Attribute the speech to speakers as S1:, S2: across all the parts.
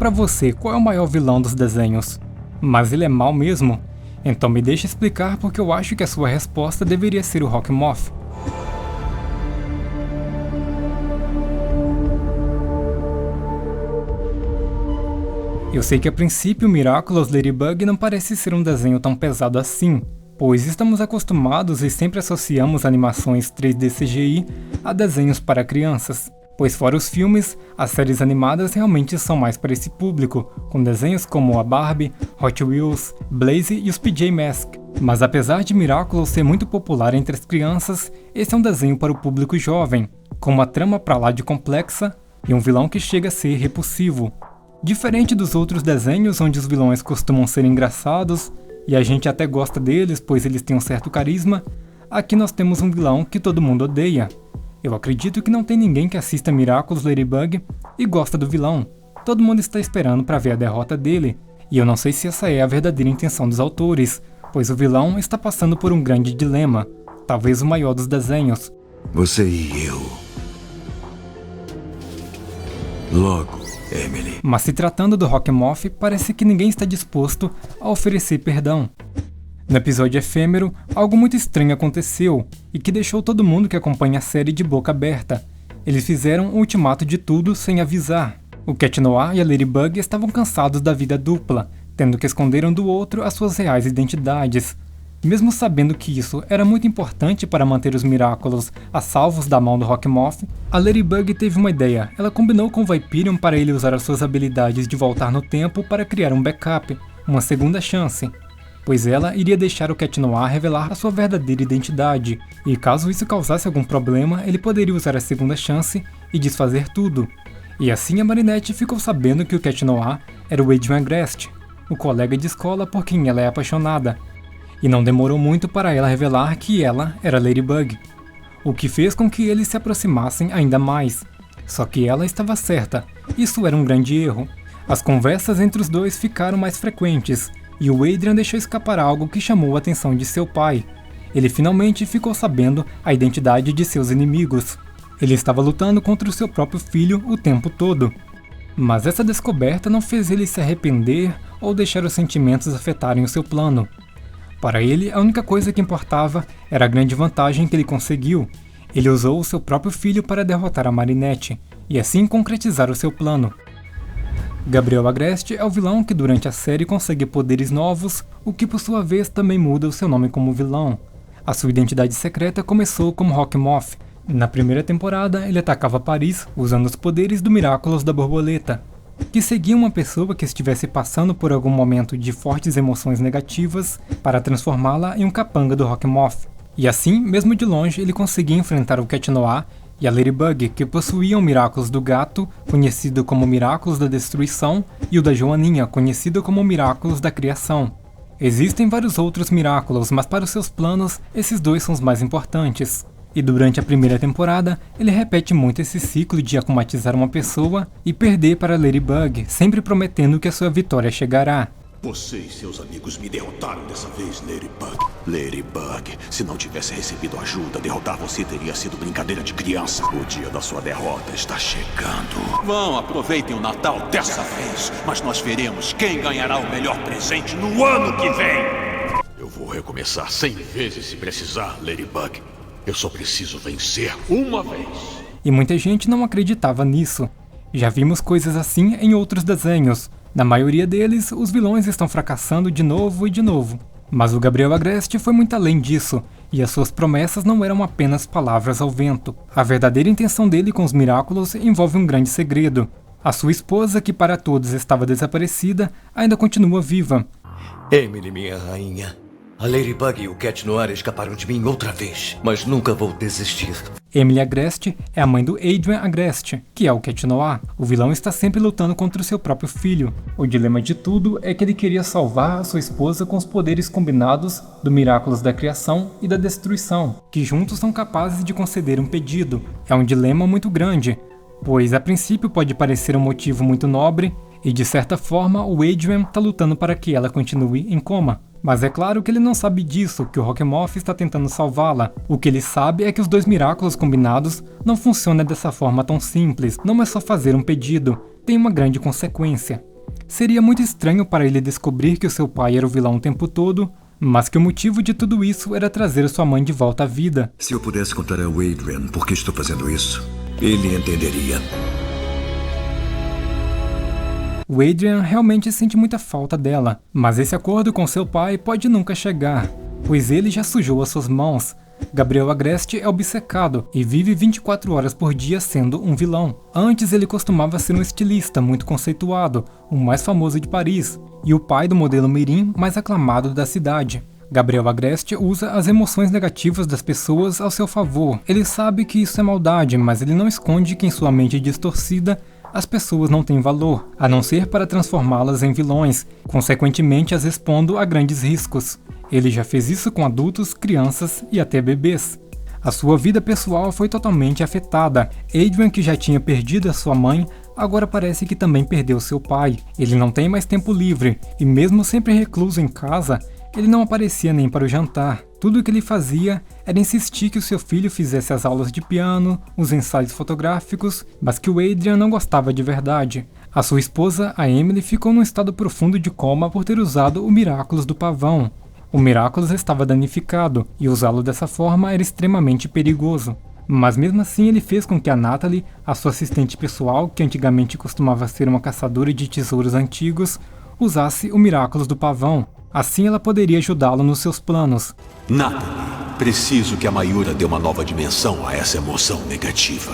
S1: pra você, qual é o maior vilão dos desenhos? Mas ele é mau mesmo? Então me deixa explicar porque eu acho que a sua resposta deveria ser o Rockmoth. Eu sei que a princípio Miraculous Ladybug não parece ser um desenho tão pesado assim, pois estamos acostumados e sempre associamos animações 3D CGI a desenhos para crianças, pois fora os filmes, as séries animadas realmente são mais para esse público, com desenhos como a Barbie, Hot Wheels, Blaze e os PJ Masks. Mas apesar de Miraculous ser muito popular entre as crianças, esse é um desenho para o público jovem, com uma trama pra lá de complexa e um vilão que chega a ser repulsivo. Diferente dos outros desenhos onde os vilões costumam ser engraçados e a gente até gosta deles pois eles têm um certo carisma, aqui nós temos um vilão que todo mundo odeia. Eu acredito que não tem ninguém que assista Miraculous Ladybug e gosta do vilão. Todo mundo está esperando para ver a derrota dele, e eu não sei se essa é a verdadeira intenção dos autores, pois o vilão está passando por um grande dilema, talvez o maior dos desenhos.
S2: Você e eu. Logo, Emily.
S1: Mas se tratando do Rockmoth, parece que ninguém está disposto a oferecer perdão. No episódio efêmero, algo muito estranho aconteceu, e que deixou todo mundo que acompanha a série de boca aberta. Eles fizeram um ultimato de tudo sem avisar. O Cat Noir e a Ladybug estavam cansados da vida dupla, tendo que esconder um do outro as suas reais identidades. Mesmo sabendo que isso era muito importante para manter os Miraculous a salvos da mão do Rockmoth, a Ladybug teve uma ideia. Ela combinou com o Viperion para ele usar as suas habilidades de voltar no tempo para criar um backup, uma segunda chance, pois ela iria deixar o Cat Noir revelar a sua verdadeira identidade, e caso isso causasse algum problema, ele poderia usar a segunda chance e desfazer tudo. E assim a Marinette ficou sabendo que o Cat Noir era o Adrian Agreste, o colega de escola por quem ela é apaixonada. E não demorou muito para ela revelar que ela era Ladybug, o que fez com que eles se aproximassem ainda mais. Só que ela estava certa, isso era um grande erro. As conversas entre os dois ficaram mais frequentes, e o Adrian deixou escapar algo que chamou a atenção de seu pai. Ele finalmente ficou sabendo a identidade de seus inimigos. Ele estava lutando contra o seu próprio filho o tempo todo. Mas essa descoberta não fez ele se arrepender ou deixar os sentimentos afetarem o seu plano. Para ele, a única coisa que importava era a grande vantagem que ele conseguiu. Ele usou o seu próprio filho para derrotar a Marinette, e assim concretizar o seu plano. Gabriel Agreste é o vilão que durante a série consegue poderes novos, o que por sua vez também muda o seu nome como vilão. A sua identidade secreta começou como Rockmoth. Na primeira temporada, ele atacava Paris usando os poderes do Miraculous da Borboleta, que seguia uma pessoa que estivesse passando por algum momento de fortes emoções negativas para transformá-la em um capanga do Rockmoth. E assim, mesmo de longe, ele conseguia enfrentar o Cat Noir e a Ladybug, que possuíam o Miraculous do Gato, conhecido como Miraculous da Destruição, e o da Joaninha, conhecido como Miraculous da Criação. Existem vários outros Miraculous, mas para os seus planos, esses dois são os mais importantes. E durante a primeira temporada, ele repete muito esse ciclo de akumatizar uma pessoa e perder para Ladybug, sempre prometendo que a sua vitória chegará.
S3: Você e seus amigos me derrotaram dessa vez, Ladybug. Ladybug, se não tivesse recebido ajuda, derrotar você teria sido brincadeira de criança. O dia da sua derrota está chegando. Vão, aproveitem o Natal dessa vez, mas nós veremos quem ganhará o melhor presente no ano que vem. Eu vou recomeçar 100 vezes se precisar, Ladybug. Eu só preciso vencer uma vez.
S1: E muita gente não acreditava nisso. Já vimos coisas assim em outros desenhos. Na maioria deles, os vilões estão fracassando de novo e de novo. Mas o Gabriel Agreste foi muito além disso, e as suas promessas não eram apenas palavras ao vento. A verdadeira intenção dele com os Miraculous envolve um grande segredo. A sua esposa, que para todos estava desaparecida, ainda continua viva.
S2: Emily, minha rainha. A Ladybug e o Cat Noir escaparam de mim outra vez, mas nunca vou desistir.
S1: Emily Agreste é a mãe do Adrian Agreste, que é o Cat Noir. O vilão está sempre lutando contra o seu próprio filho. O dilema de tudo é que ele queria salvar a sua esposa com os poderes combinados do Miraculous da Criação e da Destruição, que juntos são capazes de conceder um pedido. É um dilema muito grande, pois a princípio pode parecer um motivo muito nobre, e de certa forma o Adrian está lutando para que ela continue em coma. Mas é claro que ele não sabe disso, que o Rockmoth está tentando salvá-la. O que ele sabe é que os dois Miraculous combinados não funcionam dessa forma tão simples. Não é só fazer um pedido, tem uma grande consequência. Seria muito estranho para ele descobrir que o seu pai era o vilão o tempo todo, mas que o motivo de tudo isso era trazer sua mãe de volta à vida.
S2: Se eu pudesse contar ao Adrian por que estou fazendo isso, ele entenderia.
S1: O Adrian realmente sente muita falta dela, mas esse acordo com seu pai pode nunca chegar, pois ele já sujou as suas mãos. Gabriel Agreste é obcecado e vive 24 horas por dia sendo um vilão. Antes ele costumava ser um estilista muito conceituado, o mais famoso de Paris, e o pai do modelo mirim mais aclamado da cidade. Gabriel Agreste usa as emoções negativas das pessoas ao seu favor. Ele sabe que isso é maldade, mas ele não esconde que em sua mente distorcida as pessoas não têm valor, a não ser para transformá-las em vilões, consequentemente as expondo a grandes riscos. Ele já fez isso com adultos, crianças e até bebês. A sua vida pessoal foi totalmente afetada. Adrian, que já tinha perdido a sua mãe, agora parece que também perdeu seu pai. Ele não tem mais tempo livre, e mesmo sempre recluso em casa, ele não aparecia nem para o jantar. Tudo o que ele fazia era insistir que o seu filho fizesse as aulas de piano, os ensaios fotográficos, mas que o Adrian não gostava de verdade. A sua esposa, a Emily, ficou num estado profundo de coma por ter usado o Miraculous do pavão. O Miraculous estava danificado, e usá-lo dessa forma era extremamente perigoso. Mas mesmo assim ele fez com que a Natalie, a sua assistente pessoal, que antigamente costumava ser uma caçadora de tesouros antigos, usasse o Miraculous do pavão. Assim ela poderia ajudá-lo nos seus planos.
S3: Natalie, preciso que a Mayura dê uma nova dimensão a essa emoção negativa.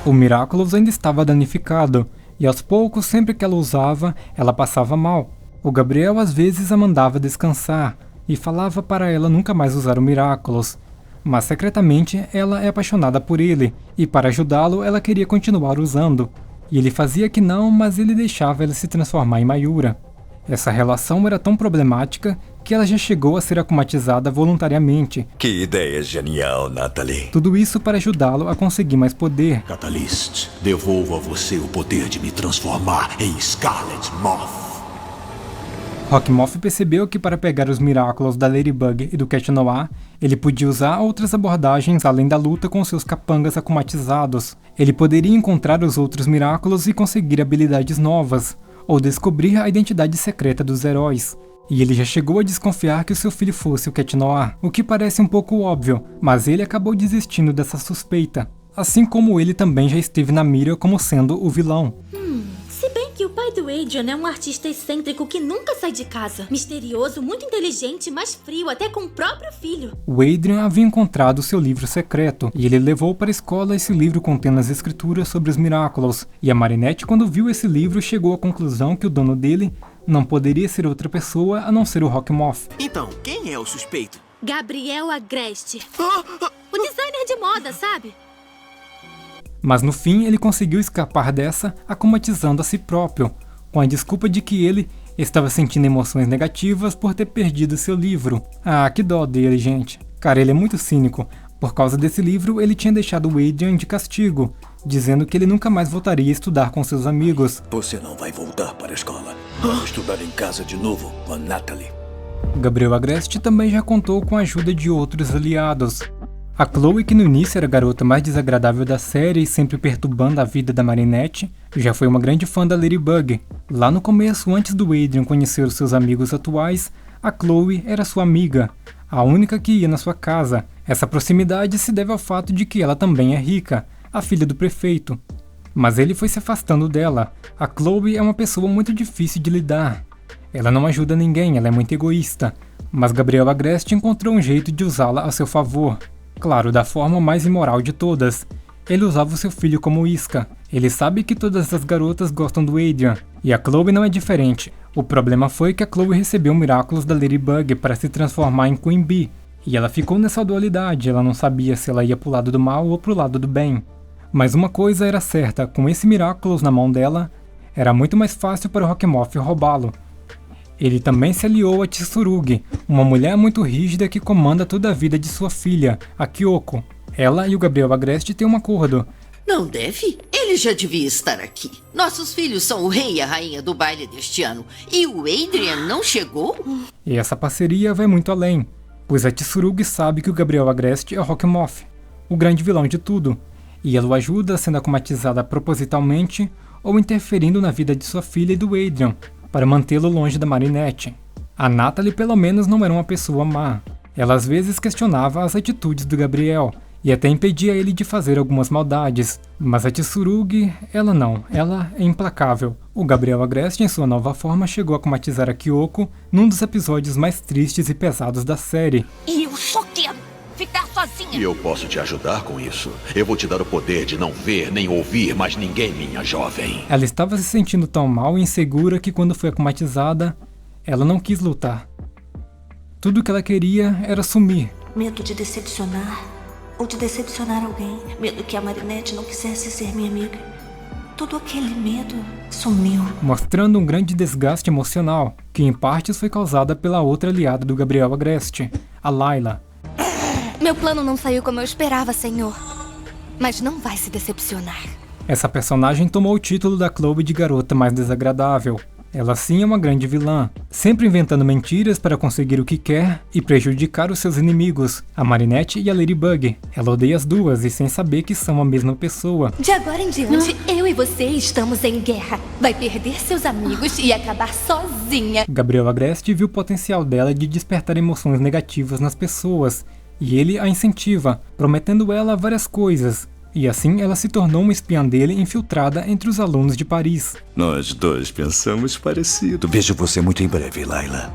S1: O Miraculous ainda estava danificado, e aos poucos, sempre que ela usava, ela passava mal. O Gabriel às vezes a mandava descansar, e falava para ela nunca mais usar o Miraculous. Mas secretamente ela é apaixonada por ele, e para ajudá-lo ela queria continuar usando. E ele fazia que não, mas ele deixava ela se transformar em Mayura. Essa relação era tão problemática que ela já chegou a ser akumatizada voluntariamente.
S2: Que ideia genial, Natalie.
S1: Tudo isso para ajudá-lo a conseguir mais poder.
S3: Catalyst, devolvo a você o poder de me transformar em Scarlet Moth.
S1: Rockmoth percebeu que para pegar os Miraculous da Ladybug e do Cat Noir, ele podia usar outras abordagens além da luta com seus capangas akumatizados. Ele poderia encontrar os outros Miraculous e conseguir habilidades novas, ou descobrir a identidade secreta dos heróis. E ele já chegou a desconfiar que o seu filho fosse o Cat Noir, o que parece um pouco óbvio, mas ele acabou desistindo dessa suspeita. Assim como ele também já esteve na mira como sendo o vilão.
S4: Se bem que o pai do Adrian é um artista excêntrico que nunca sai de casa. Misterioso, muito inteligente, mas frio até com o próprio filho.
S1: O Adrian havia encontrado seu livro secreto, e ele levou para a escola esse livro contendo as escrituras sobre os Miraculous. E a Marinette, quando viu esse livro, chegou à conclusão que o dono dele não poderia ser outra pessoa a não ser o Rockmoth.
S5: Então, quem é o suspeito?
S4: Gabriel Agreste. O designer de moda, sabe?
S1: Mas no fim ele conseguiu escapar dessa akumatizando a si próprio, com a desculpa de que ele estava sentindo emoções negativas por ter perdido seu livro. Ah, que dó dele, gente. Cara, ele é muito cínico. Por causa desse livro, ele tinha deixado o Adrian de castigo, dizendo que ele nunca mais voltaria a estudar com seus amigos.
S2: Você não vai voltar para a escola. Vai estudar em casa de novo com a Natalie.
S1: Gabriel Agreste também já contou com a ajuda de outros aliados. A Chloe, que no início era a garota mais desagradável da série e sempre perturbando a vida da Marinette, já foi uma grande fã da Ladybug. Lá no começo, antes do Adrian conhecer os seus amigos atuais, a Chloe era sua amiga, a única que ia na sua casa. Essa proximidade se deve ao fato de que ela também é rica, a filha do prefeito. Mas ele foi se afastando dela. A Chloe é uma pessoa muito difícil de lidar. Ela não ajuda ninguém, ela é muito egoísta. Mas Gabriel Agreste encontrou um jeito de usá-la a seu favor. Claro, da forma mais imoral de todas. Ele usava o seu filho como isca. Ele sabe que todas as garotas gostam do Adrian, e a Chloe não é diferente. O problema foi que a Chloe recebeu o Miraculous da Ladybug para se transformar em Queen Bee, e ela ficou nessa dualidade, ela não sabia se ela ia pro lado do mal ou pro lado do bem. Mas uma coisa era certa, com esse Miraculous na mão dela, era muito mais fácil para o Rockmoth roubá-lo. Ele também se aliou a Tsurugi, uma mulher muito rígida que comanda toda a vida de sua filha, a Kyoko. Ela e o Gabriel Agreste têm um acordo.
S6: Não deve? Ele já devia estar aqui. Nossos filhos são o rei e a rainha do baile deste ano. E o Adrian não chegou?
S1: E essa parceria vai muito além, pois a Tsurugi sabe que o Gabriel Agreste é o Rockmoth, o grande vilão de tudo. e ela o ajuda sendo akumatizada propositalmente ou interferindo na vida de sua filha e do Adrian, para mantê-lo longe da Marinette. A Natalie pelo menos não era uma pessoa má. Ela às vezes questionava as atitudes do Gabriel, e até impedia ele de fazer algumas maldades, mas a Tsurugi, ela não, ela é implacável. O Gabriel Agreste, em sua nova forma, chegou a akumatizar a Kyoko num dos episódios mais tristes e pesados da série.
S7: E eu só quero ficar sozinha.
S3: E eu posso te ajudar com isso. Eu vou te dar o poder de não ver nem ouvir mais ninguém, minha jovem.
S1: Ela estava se sentindo tão mal e insegura que quando foi akumatizada, ela não quis lutar. Tudo que ela queria era sumir.
S7: Medo de decepcionar, ou de decepcionar alguém. Medo que a Marinette não quisesse ser minha amiga. Todo aquele medo sumiu.
S1: Mostrando um grande desgaste emocional, que em partes foi causada pela outra aliada do Gabriel Agreste, a Layla.
S8: Meu plano não saiu como eu esperava, senhor. Mas não vai se decepcionar.
S1: Essa personagem tomou o título da Chloe de garota mais desagradável. Ela sim é uma grande vilã, sempre inventando mentiras para conseguir o que quer e prejudicar os seus inimigos, a Marinette e a Ladybug. Ela odeia as duas e sem saber que são a mesma pessoa.
S8: De agora em diante, eu e você estamos em guerra. Vai perder seus amigos e acabar sozinha.
S1: Gabriel Agreste viu o potencial dela de despertar emoções negativas nas pessoas, e ele a incentiva, prometendo ela várias coisas. E assim ela se tornou uma espiã dele infiltrada entre os alunos de Paris.
S9: Nós dois pensamos parecido. Vejo você muito em breve, Layla.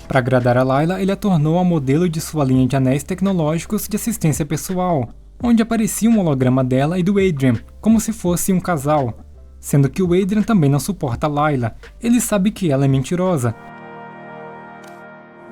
S1: Para agradar a Layla, ele a tornou a modelo de sua linha de anéis tecnológicos de assistência pessoal, onde aparecia um holograma dela e do Adrian, como se fosse um casal. Sendo que o Adrian também não suporta a Layla, ele sabe que ela é mentirosa.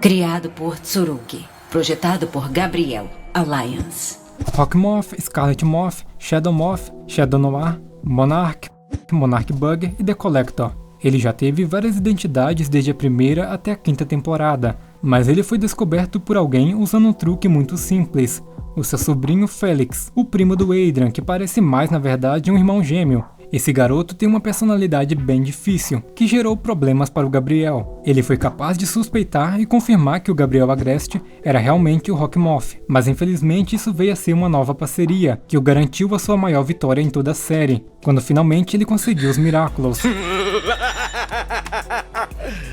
S10: Criado por Tsurugi, projetado por Gabriel Alliance.
S1: Rockmoth, Scarlet Moth, Shadow Moth, Shadow Noir, Monarch, Monarch Bug e The Collector. Ele já teve várias identidades desde a primeira até a quinta temporada, mas ele foi descoberto por alguém usando um truque muito simples. O seu sobrinho Felix, o primo do Adrian, que parece mais na verdade um irmão gêmeo. Esse garoto tem uma personalidade bem difícil, que gerou problemas para o Gabriel. Ele foi capaz de suspeitar e confirmar que o Gabriel Agreste era realmente o Rockmoth, mas infelizmente isso veio a ser uma nova parceria, que o garantiu a sua maior vitória em toda a série, quando finalmente ele conseguiu os Miraculous.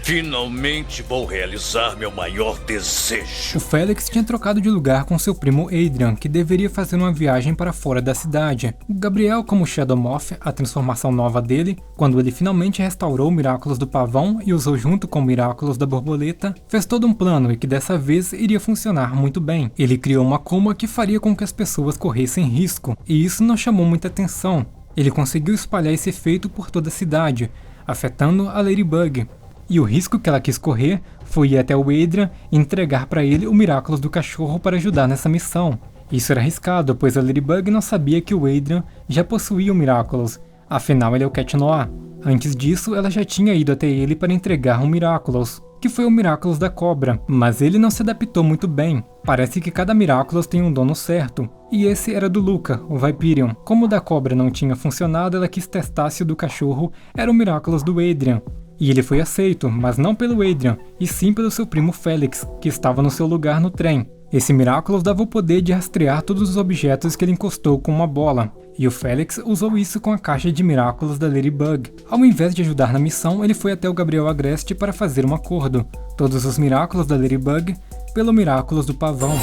S2: Finalmente vou realizar meu maior desejo.
S1: O Felix tinha trocado de lugar com seu primo Adrian, que deveria fazer uma viagem para fora da cidade. O Gabriel, como Shadow Moth, a transformação nova dele, quando ele finalmente restaurou o Miraculous do Pavão e usou junto com o Miraculous da Borboleta, fez todo um plano e que dessa vez iria funcionar muito bem. Ele criou uma coma que faria com que as pessoas corressem risco, e isso não chamou muita atenção. Ele conseguiu espalhar esse efeito por toda a cidade, afetando a Ladybug. E o risco que ela quis correr foi ir até o Adrian e entregar para ele o Miraculous do cachorro para ajudar nessa missão. Isso era arriscado, pois a Ladybug não sabia que o Adrian já possuía o Miraculous, afinal ele é o Cat Noir. Antes disso, ela já tinha ido até ele para entregar um Miraculous, que foi o Miraculous da cobra, mas ele não se adaptou muito bem. Parece que cada Miraculous tem um dono certo, e esse era do Luca, o Viperion. Como o da cobra não tinha funcionado, ela quis testar se o do cachorro era o Miraculous do Adrian. E ele foi aceito, mas não pelo Adrian, e sim pelo seu primo Felix, que estava no seu lugar no trem. Esse Miraculous dava o poder de rastrear todos os objetos que ele encostou com uma bola, e o Felix usou isso com a caixa de Miraculous da Ladybug. Ao invés de ajudar na missão, ele foi até o Gabriel Agreste para fazer um acordo. Todos os Miraculous da Ladybug pelo Miraculous do Pavão.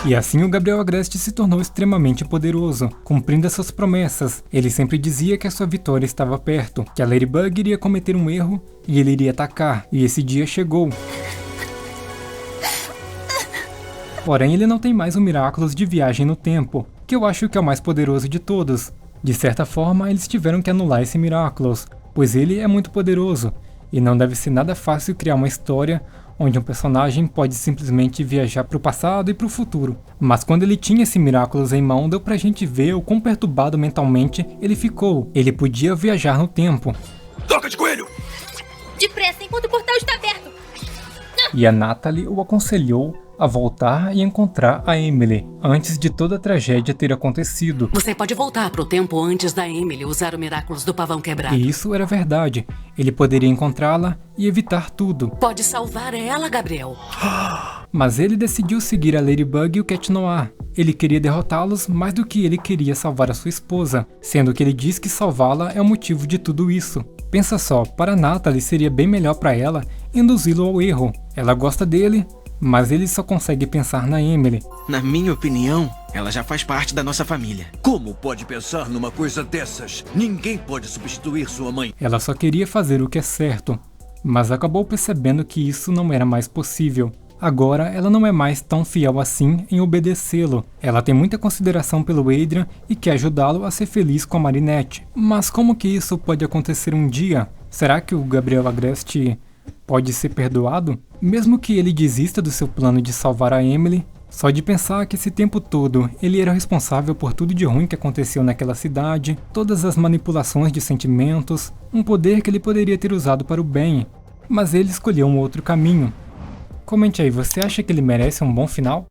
S1: E assim o Gabriel Agreste se tornou extremamente poderoso, cumprindo as suas promessas. Ele sempre dizia que a sua vitória estava perto, que a Ladybug iria cometer um erro e ele iria atacar, e esse dia chegou. Porém, ele não tem mais o Miraculous de viagem no tempo, que eu acho que é o mais poderoso de todos. De certa forma, eles tiveram que anular esse Miraculous, pois ele é muito poderoso, e não deve ser nada fácil criar uma história onde um personagem pode simplesmente viajar para o passado e para o futuro. Mas quando ele tinha esse Miraculous em mão, deu pra gente ver o quão perturbado mentalmente ele ficou. Ele podia viajar no tempo.
S3: Toca de coelho!
S8: Depressa, enquanto o portal está aberto!
S1: E a Natalie o aconselhou a voltar e encontrar a Emily, antes de toda a tragédia ter acontecido.
S11: Você pode voltar pro tempo antes da Emily usar o Miraculous do Pavão Quebrado.
S1: E isso era verdade. Ele poderia encontrá-la e evitar tudo.
S11: Pode salvar ela, Gabriel.
S1: Mas ele decidiu seguir a Ladybug e o Cat Noir. Ele queria derrotá-los mais do que ele queria salvar a sua esposa, sendo que ele diz que salvá-la é o motivo de tudo isso. Pensa só, para Natalie seria bem melhor para ela induzi-lo ao erro. Ela gosta dele, mas ele só consegue pensar na Emily.
S5: Na minha opinião, ela já faz parte da nossa família.
S2: Como pode pensar numa coisa dessas? Ninguém pode substituir sua mãe.
S1: Ela só queria fazer o que é certo, mas acabou percebendo que isso não era mais possível. Agora ela não é mais tão fiel assim em obedecê-lo. Ela tem muita consideração pelo Adrian e quer ajudá-lo a ser feliz com a Marinette. Mas como que isso pode acontecer um dia? Será que o Gabriel Agreste pode ser perdoado? Mesmo que ele desista do seu plano de salvar a Emily, só de pensar que esse tempo todo ele era responsável por tudo de ruim que aconteceu naquela cidade, todas as manipulações de sentimentos, um poder que ele poderia ter usado para o bem, mas ele escolheu um outro caminho. Comente aí, você acha que ele merece um bom final?